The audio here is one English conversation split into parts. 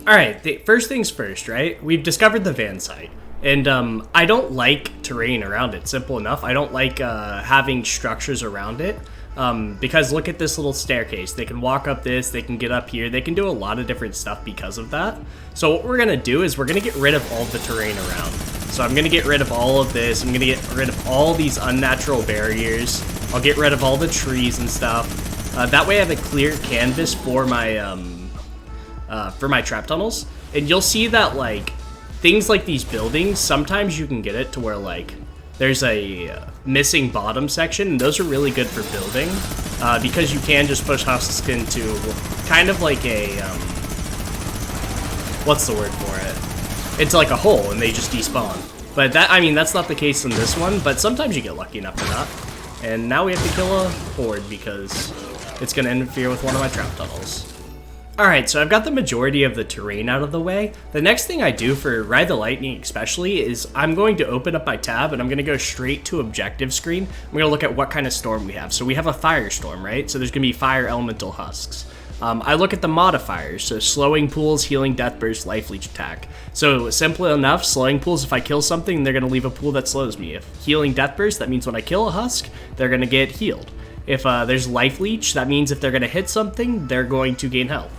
Alright, first things first, right? We've discovered the van site. And I don't like terrain around it, simple enough. I don't like having structures around it. Because look at this little staircase. They can walk up this, they can get up here, they can do a lot of different stuff because of that. So what we're gonna do is we're gonna get rid of all the terrain around. So I'm gonna get rid of all of this, I'm gonna get rid of all these unnatural barriers. I'll get rid of all the trees and stuff. That way I have a clear canvas for my trap tunnels. And you'll see that, like, things like these buildings, sometimes you can get it to where, like, there's a missing bottom section, and those are really good for building, because you can just push husks into kind of like a, what's the word for it? It's like a hole, and they just despawn. But that, I mean, that's not the case in this one, but sometimes you get lucky enough for that. And now we have to kill a horde because it's going to interfere with one of my trap tunnels. Alright, so I've got the majority of the terrain out of the way. The next thing I do for Ride the Lightning especially is I'm going to open up my tab and I'm going to go straight to objective screen. I'm going to look at what kind of storm we have. So we have a firestorm, right? So there's going to be fire elemental husks. I look at the modifiers, so slowing pools, healing death burst, life leech attack. So simple enough, slowing pools, if I kill something, they're going to leave a pool that slows me. If healing death burst, that means when I kill a husk, they're going to get healed. If there's life leech, that means if they're going to hit something, they're going to gain health.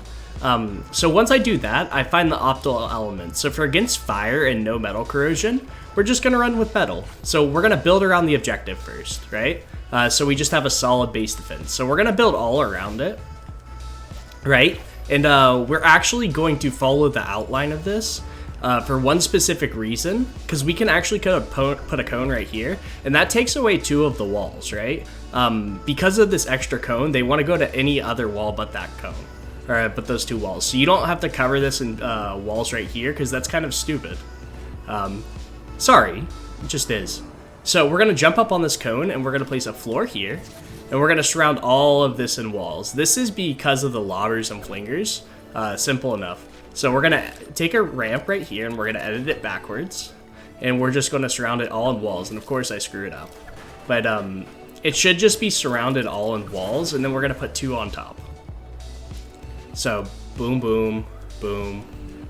So once I do that, I find the optimal elements. So for against fire and no metal corrosion, we're just going to run with metal. So we're going to build around the objective first, right? So we just have a solid base defense. So we're going to build all around it, right? And we're actually going to follow the outline of this for one specific reason, because we can actually put a cone right here, and that takes away 2 of the walls, right? Because of this extra cone, they want to go to any other wall but that cone. Alright, but those 2 walls. So you don't have to cover this in walls right here, because that's kind of stupid. Sorry, it just is. So we're going to jump up on this cone, and we're going to place a floor here, and we're going to surround all of this in walls. This is because of the lobbers and flingers. Simple enough. So we're going to take a ramp right here, and we're going to edit it backwards, and we're just going to surround it all in walls, and of course I screw it up. But it should just be surrounded all in walls, and then we're going to put 2 on top. So, boom, boom, boom,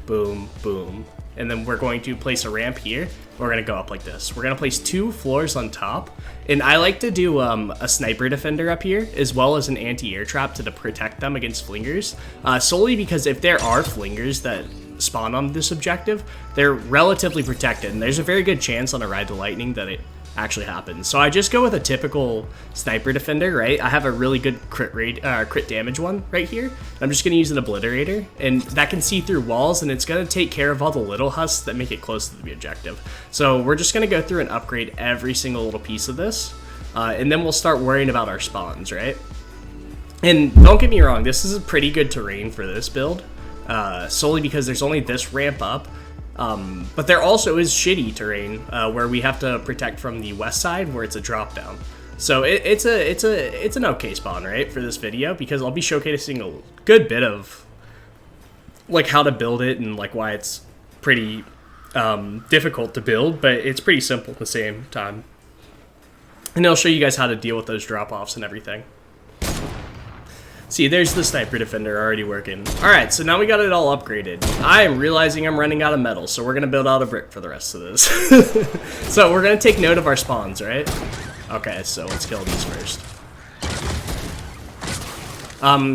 boom, boom. And then we're going to place a ramp here. We're going to go up like this. We're going to place 2 floors on top. And I like to do a sniper defender up here, as well as an anti-air trap to protect them against flingers. Solely because if there are flingers that spawn on this objective, they're relatively protected. And there's a very good chance on a Ride the Lightning that it actually happens. So I just go with a typical sniper defender, right? I have a really good crit damage one right here. I'm just going to use an obliterator, and that can see through walls, and it's going to take care of all the little husks that make it close to the objective. So we're just going to go through and upgrade every single little piece of this, and then we'll start worrying about our spawns, right? And don't get me wrong, this is a pretty good terrain for this build, solely because there's only this ramp up. But there also is shitty terrain where we have to protect from the west side, where it's a drop down. So it's an okay spawn, right, for this video, because I'll be showcasing a good bit of like how to build it and like why it's pretty difficult to build, but it's pretty simple at the same time. And I'll show you guys how to deal with those drop offs and everything. See, there's the sniper defender already working. Alright, so now we got it all upgraded. I am realizing I'm running out of metal, so we're going to build out a brick for the rest of this. So we're going to take note of our spawns, right? Okay, so let's kill these first.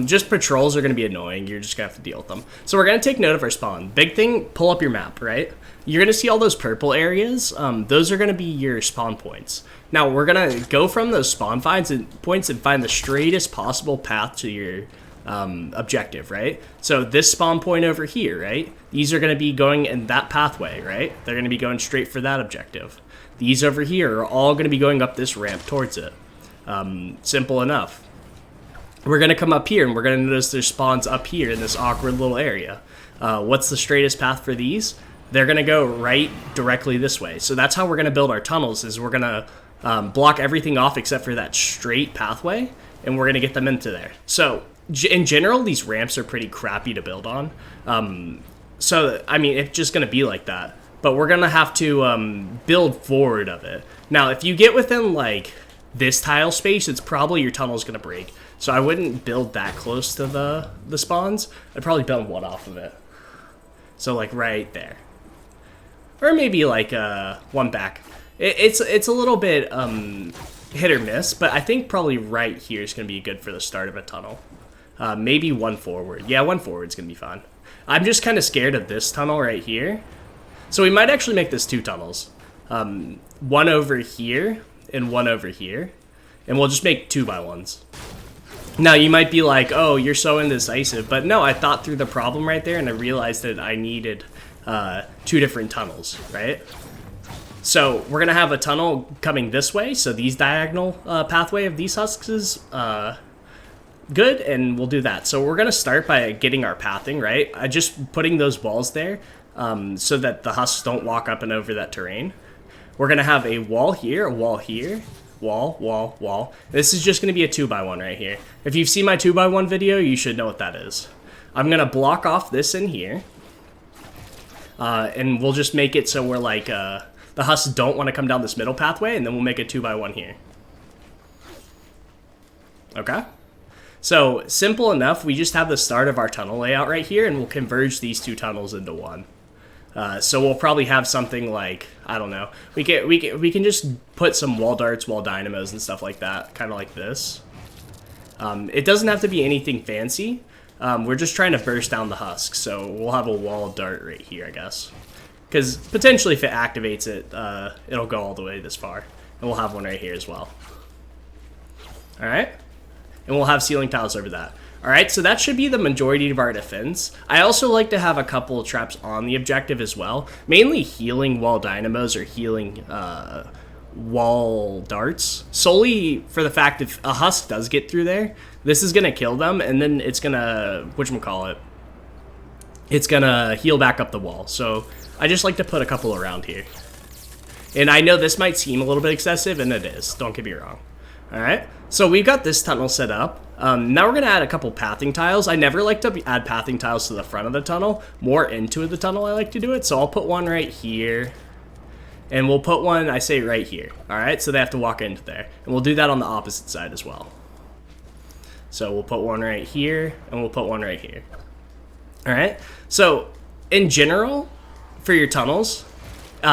Just patrols are going to be annoying. You're just going to have to deal with them. So we're going to take note of our spawn. Big thing, pull up your map, right? You're going to see all those purple areas. Those are going to be your spawn points. Now, we're going to go from those spawn points and find the straightest possible path to your objective, right? So this spawn point over here, right? These are going to be going in that pathway, right? They're going to be going straight for that objective. These over here are all going to be going up this ramp towards it. Simple enough. We're going to come up here, and we're going to notice there's spawns up here in this awkward little area. What's the straightest path for these? They're going to go right directly this way. So that's how we're going to build our tunnels, is we're going to block everything off except for that straight pathway, and we're going to get them into there. So in general, these ramps are pretty crappy to build on. So, I mean, it's just going to be like that. But we're going to have to build forward of it. Now, if you get within, like, this tile space, it's probably your tunnel's going to break. So I wouldn't build that close to the spawns. I'd probably build one off of it. So like right there. Or maybe like one back. It's a little bit hit or miss, but I think probably right here is going to be good for the start of a tunnel. Maybe one forward. Yeah, one forward is going to be fine. I'm just kind of scared of this tunnel right here. So we might actually make this 2 tunnels. One over here and one over here. And we'll just make 2x1s. Now you might be like, oh, you're so indecisive. But no, I thought through the problem right there and I realized that I needed 2 different tunnels, right? So we're going to have a tunnel coming this way. So these diagonal pathway of these husks is good, and we'll do that. So we're going to start by getting our pathing, right? Just putting those walls there so that the husks don't walk up and over that terrain. We're going to have a wall here, wall, wall. This is just going to be a 2x1 right here. If you've seen my 2x1 video, you should know what that is. I'm going to block off this in here. And we'll just make it so we're like, the husks don't want to come down this middle pathway, and then we'll make a 2x1 here. Okay? So, simple enough, we just have the start of our tunnel layout right here, and we'll converge these 2 tunnels into one. So we'll probably have something like, I don't know, we can just put some wall darts, wall dynamos, and stuff like that, kind of like this. It doesn't have to be anything fancy. We're just trying to burst down the husk, so we'll have a wall dart right here, I guess. Because potentially if it activates it, it'll go all the way this far. And we'll have one right here as well. Alright? And we'll have ceiling tiles over that. Alright, so that should be the majority of our defense. I also like to have a couple of traps on the objective as well. Mainly healing wall dynamos or healing wall darts. Solely for the fact if a husk does get through there, this is going to kill them, and then it's going to, whatchamacallit, it's going to heal back up the wall. So I just like to put a couple around here. And I know this might seem a little bit excessive, and it is. Don't get me wrong. Alright, so we've got this tunnel set up. Now we're going to add a couple pathing tiles. I never like to add pathing tiles to the front of the tunnel. More into the tunnel I like to do it. So I'll put one right here. And we'll put one, I say, right here. Alright, so they have to walk into there. And we'll do that on the opposite side as well. So we'll put one right here, and we'll put one right here. Alright, so in general, for your tunnels,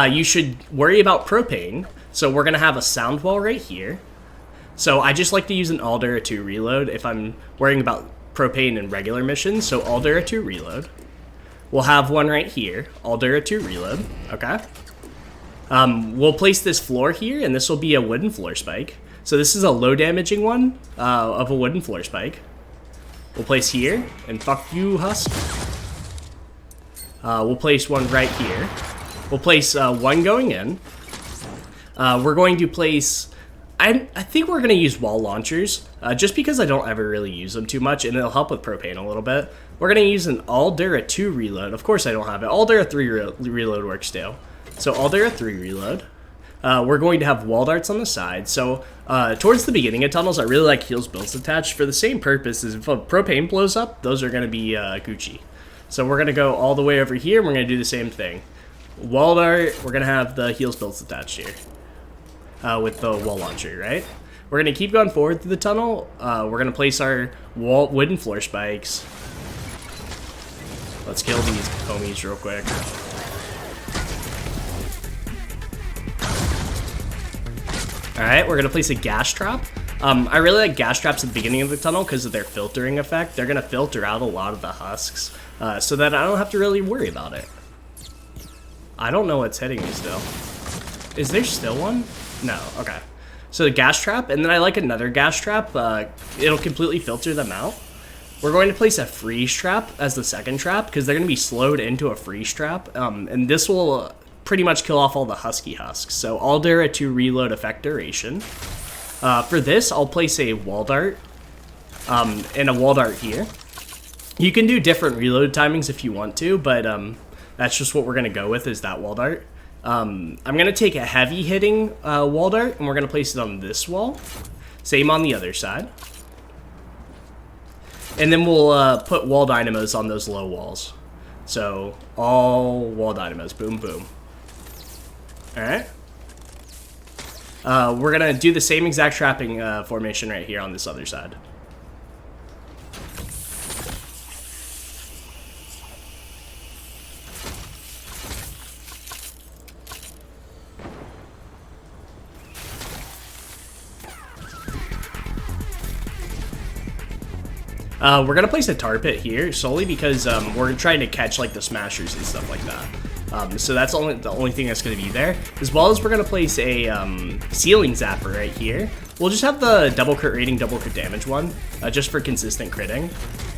you should worry about propane. So we're going to have a sound wall right here. So I just like to use an Aldera 2 reload if I'm worrying about propane in regular missions. So Aldera 2 reload. We'll have one right here, Aldera 2 reload, okay? We'll place this floor here, and this will be a wooden floor spike. So this is a low damaging one of a wooden floor spike. We'll place here, and fuck you, husk. We'll place one right here. We'll place one going in. We're going to place... I think we're going to use wall launchers, just because I don't ever really use them too much, and it'll help with propane a little bit. We're going to use an Aldera 2 reload. Of course I don't have it. Aldera 3 reload works too. So Aldera 3 reload. We're going to have wall darts on the side. So towards the beginning of tunnels, I really like heals builds attached for the same purpose as if a propane blows up, those are going to be Gucci. So we're going to go all the way over here, and we're going to do the same thing. Wall dart, we're going to have the heals builds attached here. With the wall launcher, right? We're going to keep going forward through the tunnel. We're going to place our wooden floor spikes. Let's kill these homies real quick. Alright, we're going to place a gas trap. I really like gas traps at the beginning of the tunnel because of their filtering effect. They're going to filter out a lot of the husks so that I don't have to really worry about it. I don't know what's hitting me still. Is there still one? No, okay. So the gas trap, and then I like another gas trap. It'll completely filter them out. We're going to place a freeze trap as the second trap because they're going to be slowed into a freeze trap. And this will pretty much kill off all the husky husks. So Aldera 2 reload effect duration. For this, I'll place a wall dart and a wall dart here. You can do different reload timings if you want to, but that's just what we're going to go with is that wall dart. I'm going to take a heavy hitting wall dart, and we're going to place it on this wall. Same on the other side. And then we'll put wall dynamos on those low walls. So, all wall dynamos. Boom, boom. Alright. We're going to do the same exact trapping formation right here on this other side. We're gonna place a tar pit here solely because we're trying to catch like the smashers and stuff like that. So that's the only thing that's gonna be there, as well as we're gonna place a ceiling zapper right here. We'll just have the double crit rating, double crit damage one, just for consistent critting.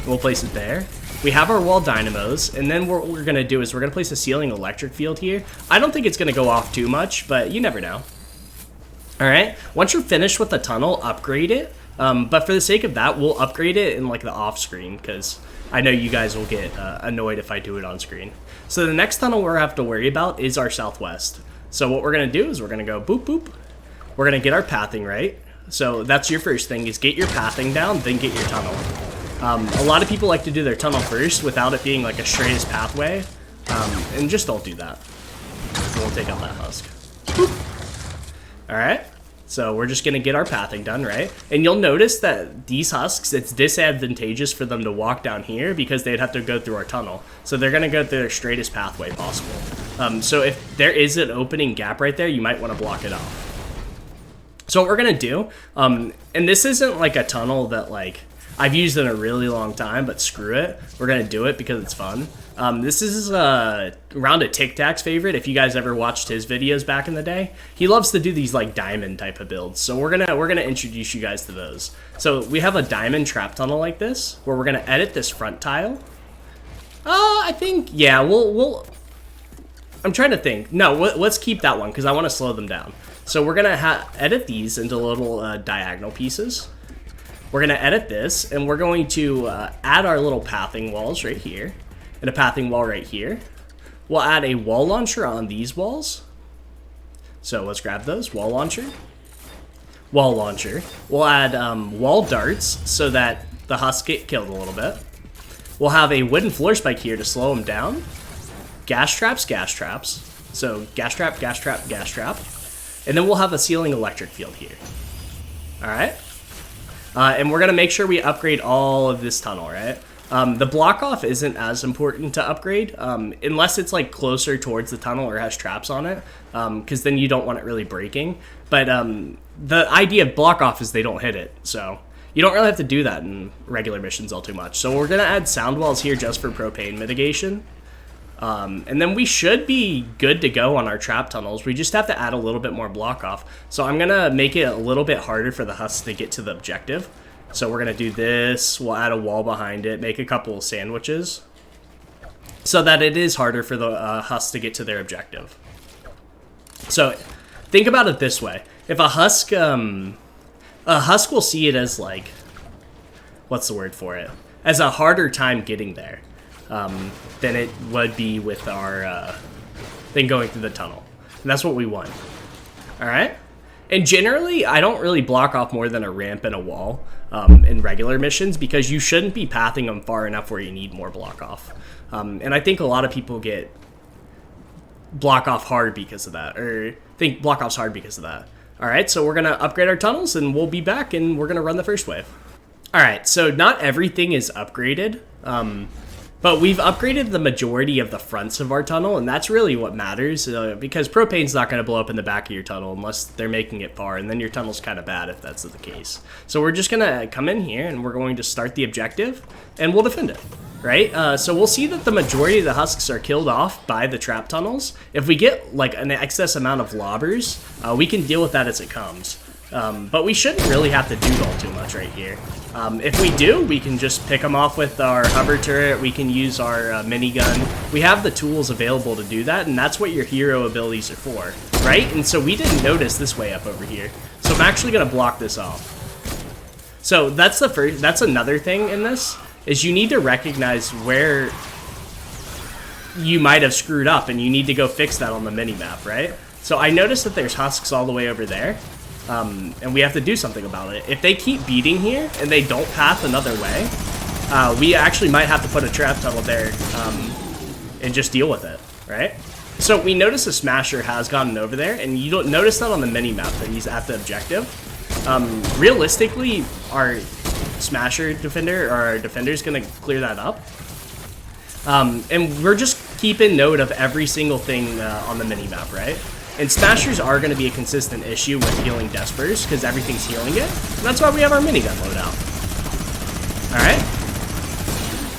We'll place it there. We have our wall dynamos, and then what we're gonna do is we're gonna place a ceiling electric field here. I don't think it's gonna go off too much, but you never know. All right, once you're finished with the tunnel, upgrade it. But for the sake of that, we'll upgrade it in like the off screen, because I know you guys will get annoyed if I do it on screen. So the next tunnel we're gonna have to worry about is our southwest. So what we're gonna do is we're gonna go boop boop. We're gonna get our pathing right. So that's your first thing, is get your pathing down, then get your tunnel. A lot of people like to do their tunnel first without it being like a straightest pathway, and just don't do that. We'll take out that husk. Alright, so we're just going to get our pathing done, right? And you'll notice that these husks, it's disadvantageous for them to walk down here because they'd have to go through our tunnel. So they're going to go through their straightest pathway possible. So if there is an opening gap right there, you might want to block it off. So what we're going to do, and this isn't like a tunnel that like I've used in a really long time, but screw it. We're going to do it because it's fun. This is Round of Tic Tac's favorite. If you guys ever watched his videos back in the day, he loves to do these like diamond type of builds. So we're gonna introduce you guys to those. So we have a diamond trap tunnel like this, where we're gonna edit this front tile. I think, yeah, we'll I'm trying to think. No, let's keep that one because I want to slow them down. So we're gonna edit these into little diagonal pieces. We're going to edit this, and we're going to add our little pathing walls right here, and a pathing wall right here. We'll add a wall launcher on these walls. So let's grab those. Wall launcher. Wall launcher. We'll add wall darts so that the husks get killed a little bit. We'll have a wooden floor spike here to slow them down. Gas traps, gas traps. So gas trap, gas trap, gas trap. And then we'll have a ceiling electric field here. All right. And we're going to make sure we upgrade all of this tunnel, right? The block off isn't as important to upgrade, unless it's like closer towards the tunnel or has traps on it, because then you don't want it really breaking. But the idea of block off is they don't hit it, so you don't really have to do that in regular missions all too much. So we're going to add sound walls here just for propane mitigation. And then we should be good to go on our trap tunnels. We just have to add a little bit more block off. So I'm going to make it a little bit harder for the husks to get to the objective. So we're going to do this. We'll add a wall behind it, make a couple of sandwiches, so that it is harder for the husks to get to their objective. So think about it this way. If a husk will see it as like, what's the word for it? As a harder time getting there. Than it would be with our thing going through the tunnel. And that's what we want. Alright? And generally, I don't really block off more than a ramp and a wall in regular missions, because you shouldn't be pathing them far enough where you need more block off. And I think a lot of people get block off hard because of that, or think block off's hard because of that. Alright, so we're going to upgrade our tunnels, and we'll be back, and we're going to run the first wave. Alright, so not everything is upgraded. But we've upgraded the majority of the fronts of our tunnel, and that's really what matters, because propane's not going to blow up in the back of your tunnel unless they're making it far, and then your tunnel's kind of bad if that's the case. So we're just going to come in here, and we're going to start the objective, and we'll defend it, right? So we'll see that the majority of the husks are killed off by the trap tunnels. If we get like an excess amount of lobbers, we can deal with that as it comes. But we shouldn't really have to do all too much right here. If we do, we can just pick them off with our hover turret. We can use our minigun. We have the tools available to do that, and that's what your hero abilities are for, right? And so we didn't notice this way up over here. So I'm actually going to block this off. So that's the first. That's another thing in this, is you need to recognize where you might have screwed up, and you need to go fix that on the minimap, right? So I noticed that there's husks all the way over there. And we have to do something about it. If they keep beating here and they don't path another way, we actually might have to put a trap tunnel there and just deal with it, right? So we notice the Smasher has gotten over there, and you don't notice that on the mini-map that he's at the objective. Realistically, our Smasher defender, or our defender, is going to clear that up. And we're just keeping note of every single thing on the mini-map, right? And Smashers are going to be a consistent issue with healing Despers, because everything's healing it. And that's why we have our minigun loadout. Alright?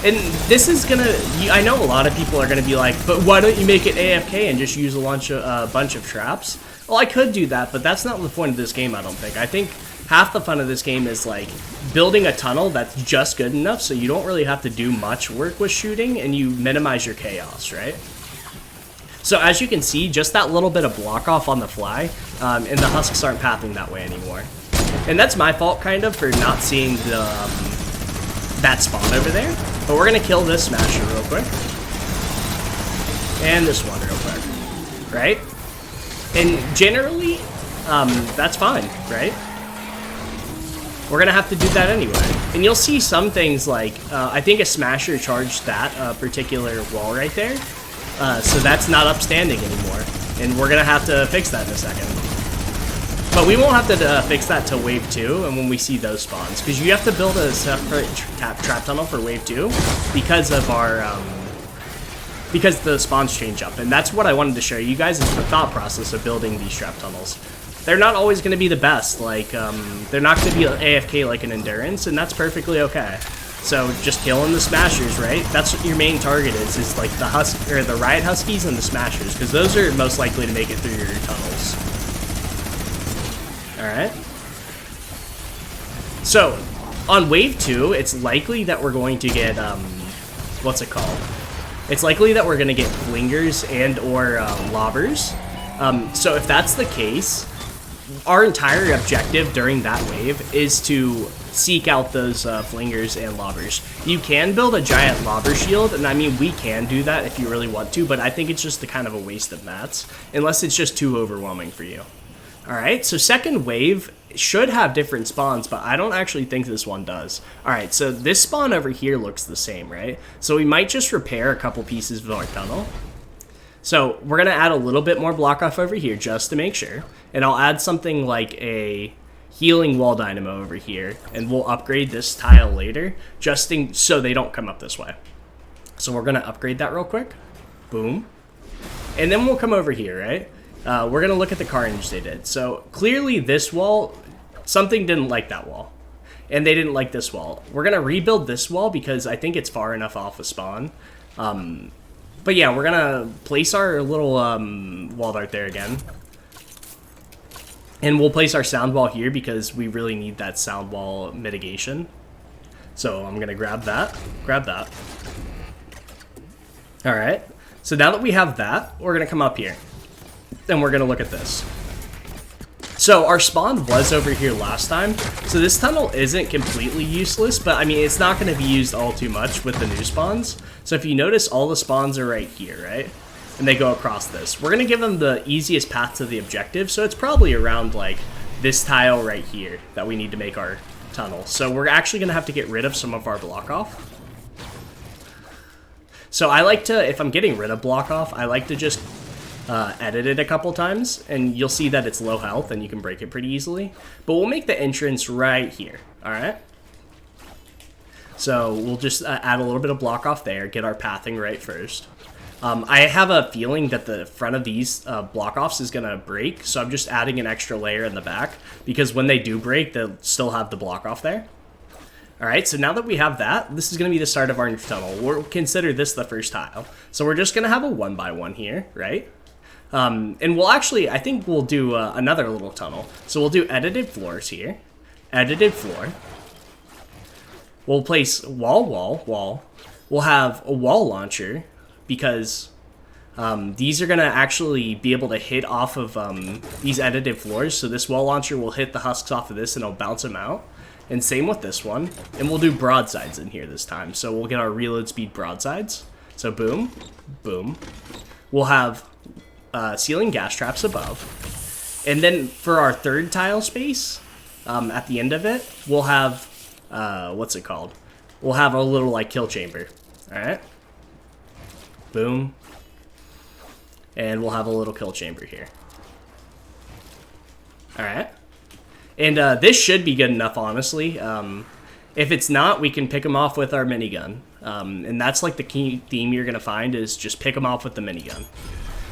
And this is gonna, I know a lot of people are gonna be like, but why don't you make it AFK and just use a bunch of traps? Well, I could do that, but that's not the point of this game, I don't think. I think half the fun of this game is like building a tunnel that's just good enough so you don't really have to do much work with shooting and you minimize your chaos, right? So as you can see, just that little bit of block off on the fly, and the husks aren't pathing that way anymore. And that's my fault, kind of, for not seeing the that spawn over there. But we're gonna kill this smasher real quick. And this one real quick. Right? And generally, that's fine, right? We're gonna have to do that anyway. And you'll see some things like, I think a smasher charged that particular wall right there. So that's not upstanding anymore. And we're gonna have to fix that in a second. But we won't have to fix that till wave 2 and when we see those spawns. Because you have to build a separate trap tunnel for wave 2 because of our, because the spawns change up. And that's what I wanted to show you guys, is the thought process of building these trap tunnels. They're not always going to be the best. Like, they're not going to be AFK like an endurance, and that's perfectly okay. So just killing the smashers, right? That's what your main target is like the riot huskies and the smashers, because those are most likely to make it through your tunnels. Alright. So, on wave 2, it's likely that we're going to get, what's it called? It's likely that we're going to get flingers and or lobbers. So if that's the case, our entire objective during that wave is to seek out those flingers and lobbers. You can build a giant lobber shield, and I mean, we can do that if you really want to, but I think it's just a kind of a waste of mats, unless it's just too overwhelming for you. Alright, so second wave should have different spawns, but I don't actually think this one does. Alright, so this spawn over here looks the same, right? So we might just repair a couple pieces of our tunnel. So we're going to add a little bit more block off over here just to make sure. And I'll add something like a healing wall dynamo over here, and we'll upgrade this tile later, just so they don't come up this way. So we're going to upgrade that real quick. Boom. And then we'll come over here, right? We're going to look at the carnage they did. So clearly this wall, something didn't like that wall. And they didn't like this wall. We're going to rebuild this wall because I think it's far enough off of spawn. But yeah, we're going to place our little wall dart there again. And we'll place our sound wall here because we really need that sound wall mitigation. So I'm going to grab that. Grab that. Alright. So now that we have that, we're going to come up here. And we're going to look at this. So our spawn was over here last time. So this tunnel isn't completely useless, but I mean, it's not going to be used all too much with the new spawns. So if you notice, all the spawns are right here, right? And they go across this. We're going to give them the easiest path to the objective. So it's probably around like this tile right here that we need to make our tunnel. So we're actually going to have to get rid of some of our block off. So I like to, if I'm getting rid of block off, I like to just edit it a couple times, and you'll see that it's low health and you can break it pretty easily. But we'll make the entrance right here, alright? So we'll just add a little bit of block off there, get our pathing right first. I have a feeling that the front of these block offs is going to break, so I'm just adding an extra layer in the back, because when they do break, they'll still have the block off there. Alright, so now that we have that, this is going to be the start of our new tunnel. We'll consider this the first tile. So we're just going to have a 1x1 here, right? And we'll actually, I think we'll do another little tunnel. So we'll do edited floors here. Edited floor. We'll place wall, wall, wall. We'll have a wall launcher, because these are going to actually be able to hit off of these edited floors. So this wall launcher will hit the husks off of this and it'll bounce them out. And same with this one. And we'll do broadsides in here this time. So we'll get our reload speed broadsides. So boom, boom. We'll have ceiling gas traps above. And then for our third tile space, at the end of it, we'll have, what's it called? We'll have a little like kill chamber. Alright. Boom. And we'll have a little kill chamber here. Alright. And this should be good enough, honestly. If it's not, we can pick them off with our minigun. And that's like the key theme you're going to find, is just pick them off with the minigun.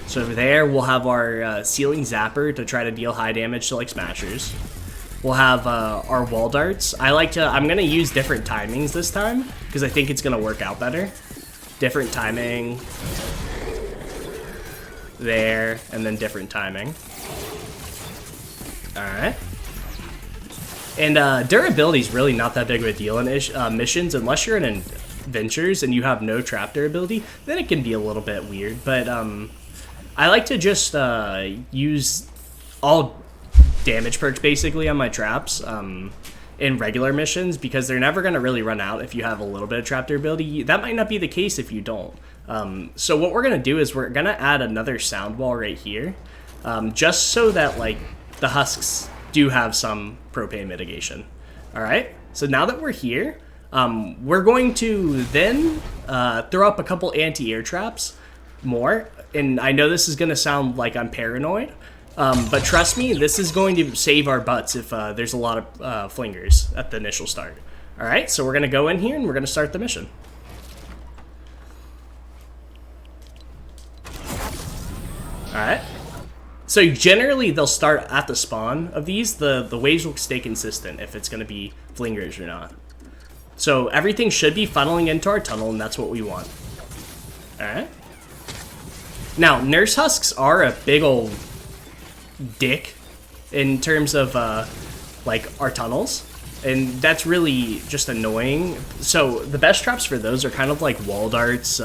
So over there, we'll have our ceiling zapper to try to deal high damage to like smashers. we'll have our wall darts. I'm gonna use different timings this time because I think it's gonna work out better. Different timing there, and then different timing. All right. And durability is really not that big of a deal in missions unless you're in adventures and you have no trap durability. Then it can be a little bit weird. But I like to just use all damage perks basically on my traps in regular missions because they're never going to really run out if you have a little bit of trap durability. That might not be the case if you don't. So what we're going to do is we're going to add another sound wall right here just so that like the husks do have some propane mitigation. All right, so now that we're here, we're going to then throw up a couple anti-air traps more. And I know this is going to sound like I'm paranoid, but trust me, this is going to save our butts if there's a lot of flingers at the initial start. All right, so we're going to go in here and we're going to start the mission. All right. So generally, they'll start at the spawn of these. The waves will stay consistent if it's going to be flingers or not. So everything should be funneling into our tunnel, and that's what we want. All right. Now, nurse husks are a big old dick in terms of like our tunnels, and that's really just annoying. So the best traps for those are kind of like wall darts,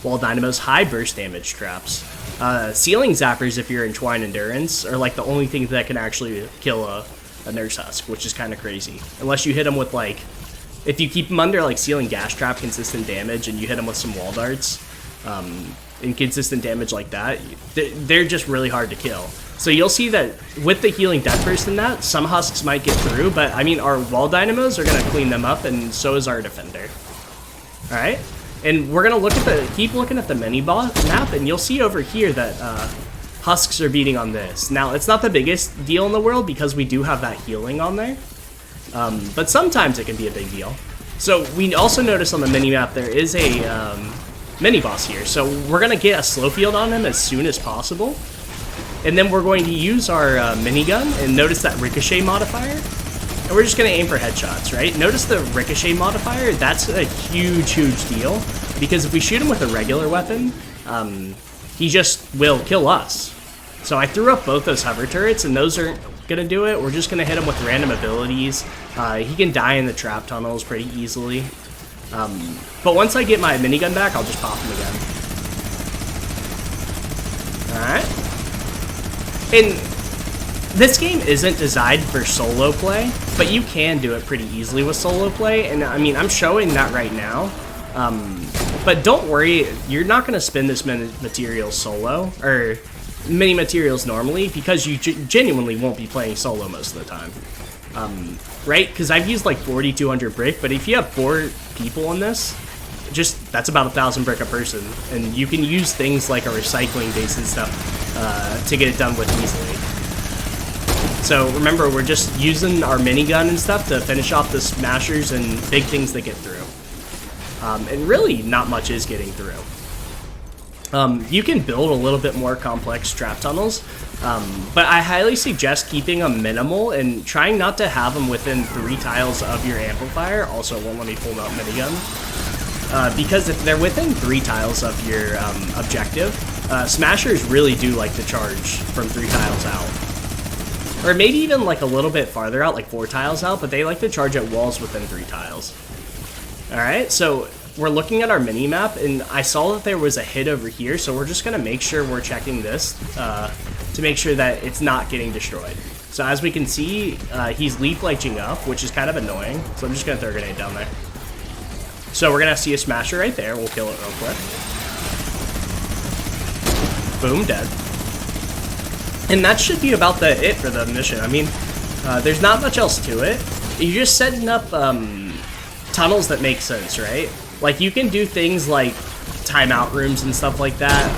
wall dynamos, high burst damage traps. Ceiling zappers, if you're in Twine Endurance, are like the only thing that can actually kill a nurse husk, which is kind of crazy. Unless you hit them with like, if you keep them under like ceiling gas trap consistent damage and you hit them with some wall darts, inconsistent damage like that, they're just really hard to kill. So you'll see that with the healing death burst in that, some husks might get through, but I mean our wall dynamos are going to clean them up, and so is our defender. All right. And we're gonna keep looking at the mini map, and you'll see over here that husks are beating on this. Now, it's not the biggest deal in the world because we do have that healing on there, but sometimes it can be a big deal. So we also notice on the mini map there is a mini boss here. So we're gonna get a slow field on him as soon as possible, and then we're going to use our minigun. And notice that ricochet modifier. And we're just going to aim for headshots, right? Notice the ricochet modifier. That's a huge, huge deal. Because if we shoot him with a regular weapon, he just will kill us. So I threw up both those hover turrets, and those aren't going to do it. We're just going to hit him with random abilities. He can die in the trap tunnels pretty easily. But once I get my minigun back, I'll just pop him again. Alright. And this game isn't designed for solo play, but you can do it pretty easily with solo play, and I mean, I'm showing that right now. But don't worry, you're not going to spend this many materials solo, or many materials normally, because you genuinely won't be playing solo most of the time. Right? Because I've used like 4,200 brick, but if you have 4 people in this, that's about 1,000 brick a person, and you can use things like a recycling base and stuff to get it done with easily. So remember, we're just using our minigun and stuff to finish off the smashers and big things that get through. And really, not much is getting through. You can build a little bit more complex trap tunnels, but I highly suggest keeping them minimal and trying not to have them within 3 tiles of your amplifier. Also, it won't let me pull out minigun. Because if they're within 3 tiles of your objective, smashers really do like to charge from 3 tiles out. Or maybe even like a little bit farther out, like 4 tiles out, but they like to charge at walls within 3 tiles. Alright, so we're looking at our mini-map, and I saw that there was a hit over here, so we're just going to make sure we're checking this to make sure that it's not getting destroyed. So as we can see, he's leaf lighting up, which is kind of annoying, so I'm just going to throw a grenade down there. So we're going to see a smasher right there. We'll kill it real quick. Boom, dead. And that should be about it for the mission. I mean, there's not much else to it. You're just setting up tunnels that make sense, right? Like, you can do things like timeout rooms and stuff like that,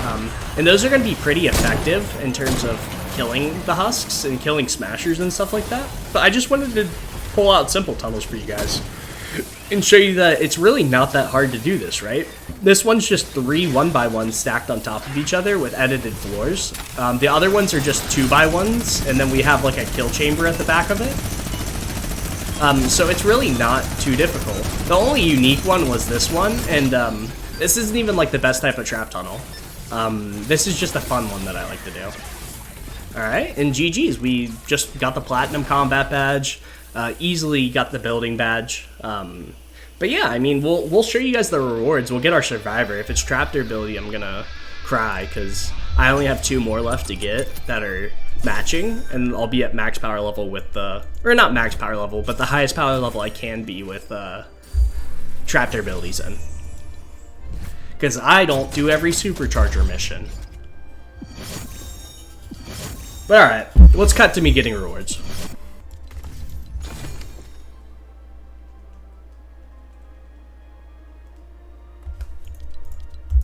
and those are going to be pretty effective in terms of killing the husks and killing smashers and stuff like that. But I just wanted to pull out simple tunnels for you guys and show you that it's really not that hard to do this, right? This one's just 3 1x1s stacked on top of each other with edited floors. The other ones are just 2x1s, and then we have like a kill chamber at the back of it. So it's really not too difficult. The only unique one was this one, and this isn't even like the best type of trap tunnel. This is just a fun one that I like to do. Alright, and GG's, we just got the Platinum Combat Badge, easily got the Building Badge. But yeah, I mean, we'll show you guys the rewards. We'll get our Survivor. If it's Trapped ability, I'm gonna cry, because I only have 2 more left to get that are matching, and I'll be at max power level with the, or not max power level, but the highest power level I can be with Trapped abilities in. Because I don't do every Supercharger mission. But alright, let's cut to me getting rewards.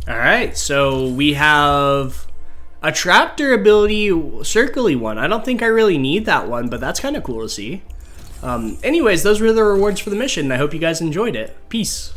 Alright, so we have a Traptor ability, circly one. I don't think I really need that one, but that's kind of cool to see. Anyways, those were the rewards for the mission. I hope you guys enjoyed it. Peace.